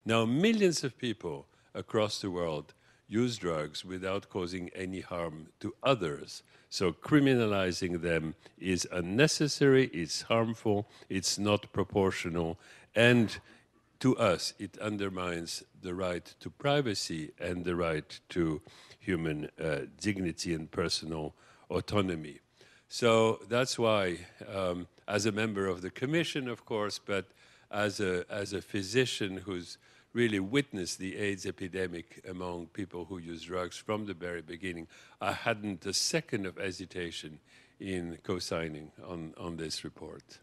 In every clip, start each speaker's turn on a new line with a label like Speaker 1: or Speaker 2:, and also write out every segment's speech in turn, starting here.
Speaker 1: Now, millions of people across the world use drugs without causing any harm to others. So criminalizing them is unnecessary, it's harmful, it's not proportional, and to us, it undermines the right to privacy and the right to human dignity and personal autonomy. So that's why, as a member of the Commission, of course, but as a physician who's really witnessed the AIDS epidemic among people who use drugs from the very beginning, I hadn't a second of hesitation in co-signing on this report.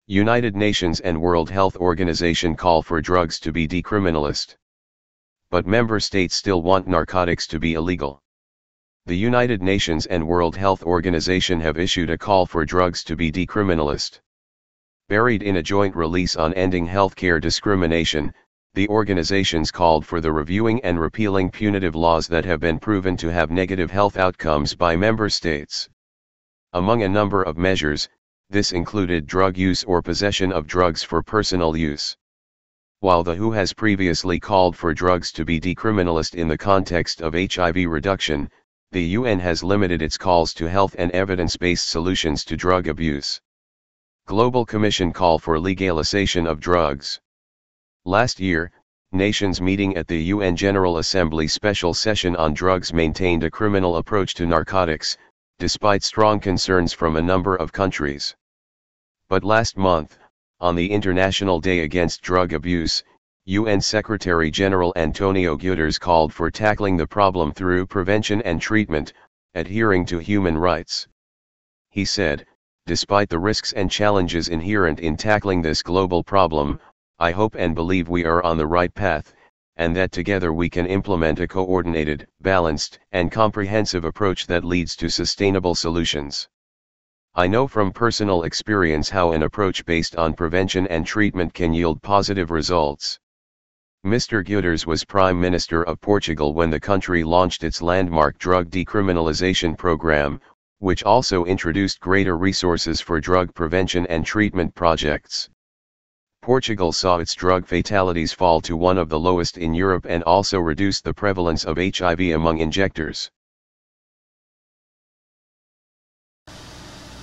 Speaker 2: United Nations and World Health Organization call for drugs to be decriminalized. But member states still want narcotics to be illegal. The United Nations and World Health Organization have issued a call for drugs to be decriminalized. Buried in a joint release on ending healthcare discrimination, the organizations called for the reviewing and repealing punitive laws that have been proven to have negative health outcomes by member states. Among a number of measures, this included drug use or possession of drugs for personal use. While the WHO has previously called for drugs to be decriminalized in the context of HIV reduction, the UN has limited its calls to health and evidence-based solutions to drug abuse. Global Commission call for legalization of drugs. Last year, nations meeting at the UN General Assembly Special Session on Drugs maintained a criminal approach to narcotics, despite strong concerns from a number of countries. But last month, on the International Day Against Drug Abuse, UN Secretary-General Antonio Guterres called for tackling the problem through prevention and treatment, adhering to human rights. He said, "Despite the risks and challenges inherent in tackling this global problem, I hope and believe we are on the right path, and that together we can implement a coordinated, balanced, and comprehensive approach that leads to sustainable solutions. I know from personal experience how an approach based on prevention and treatment can yield positive results." Mr. Guterres was Prime Minister of Portugal when the country launched its landmark drug decriminalization program, which also introduced greater resources for drug prevention and treatment projects. Portugal saw its drug fatalities fall to one of the lowest in Europe and also reduced the prevalence of HIV among injectors.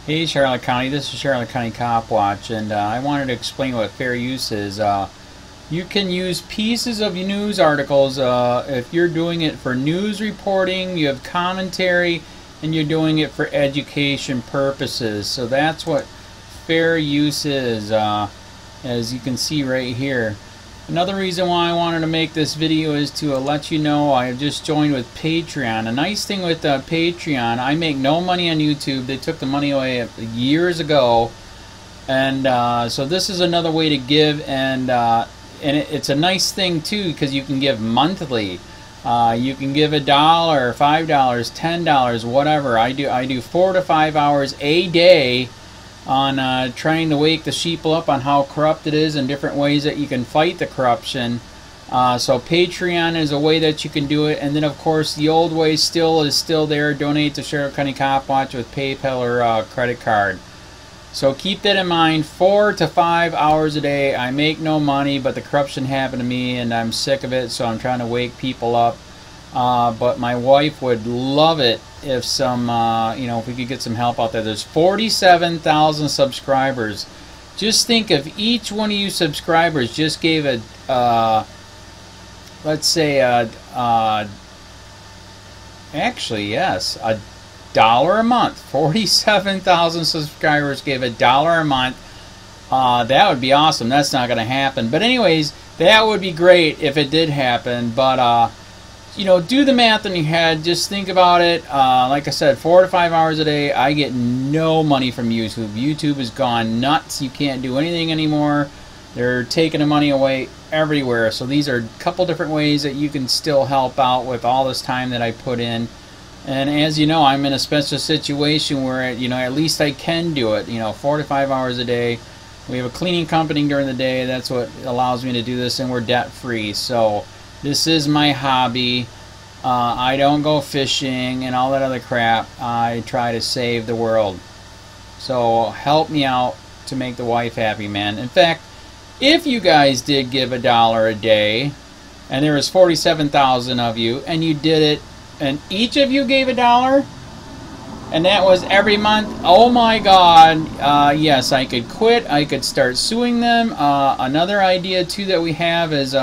Speaker 3: Hey Charlotte County, this is Charlotte County COPWATCH, and I wanted to explain what fair use is. You can use pieces of news articles if you're doing it for news reporting, you have commentary, and you're doing it for education purposes. So that's what fair use is, as you can see right here. Another reason why I wanted to make this video is to let you know I have just joined with Patreon. A nice thing with Patreon, I make no money on YouTube. They took the money away years ago, and so this is another way to give, and it's a nice thing too because you can give monthly. You can give $1, $5, $10, whatever. I do 4 to 5 hours a day on trying to wake the sheeple up on how corrupt it is and different ways that you can fight the corruption. So Patreon is a way that you can do it, and then of course the old way is still there. Donate to Charlotte County COPWATCH with PayPal or credit card. So keep that in mind. 4 to 5 hours a day. I make no money, but the corruption happened to me and I'm sick of it, so I'm trying to wake people up. But my wife would love it if if we could get some help out there. There's 47,000 subscribers. Just think if each one of you subscribers just gave let's say actually yes, $1 a month. 47,000 subscribers gave $1 a month. That would be awesome. That's not going to happen. But anyways, that would be great if it did happen. But do the math in your head. Just think about it. Like I said, 4 to 5 hours a day. I get no money from YouTube. YouTube has gone nuts. You can't do anything anymore. They're taking the money away everywhere. So these are a couple different ways that you can still help out with all this time that I put in. And as you know, I'm in a special situation where, at least I can do it. 4 to 5 hours a day. We have a cleaning company during the day. That's what allows me to do this, and we're debt free. So This is my hobby. I don't go fishing and all that other crap. I try to save the world. So help me out to make the wife happy, man. In fact, if you guys did give $1 a day, and there was 47,000 of you, and you did it, and each of you gave $1, and that was every month, oh my God, yes, I could quit. I could start suing them. Another idea too that we have is,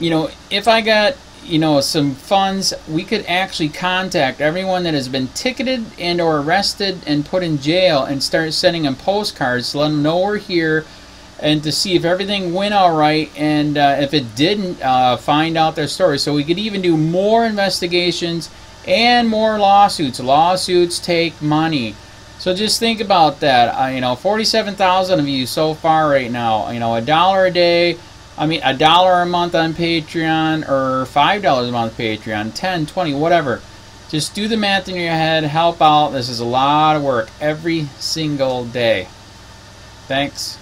Speaker 3: you know, if I got, you know, some funds, we could actually contact everyone that has been ticketed and or arrested and put in jail and start sending them postcards to let them know we're here, and to see if everything went all right, and if it didn't, find out their story. So we could even do more investigations and more lawsuits. Lawsuits take money. So just think about that. You know, 47,000 of you so far right now. You know, $1 a day. I mean, $1 a month on Patreon, or $5 a month Patreon, 10, 20, whatever. Just do the math in your head. Help out. This is a lot of work every single day. Thanks.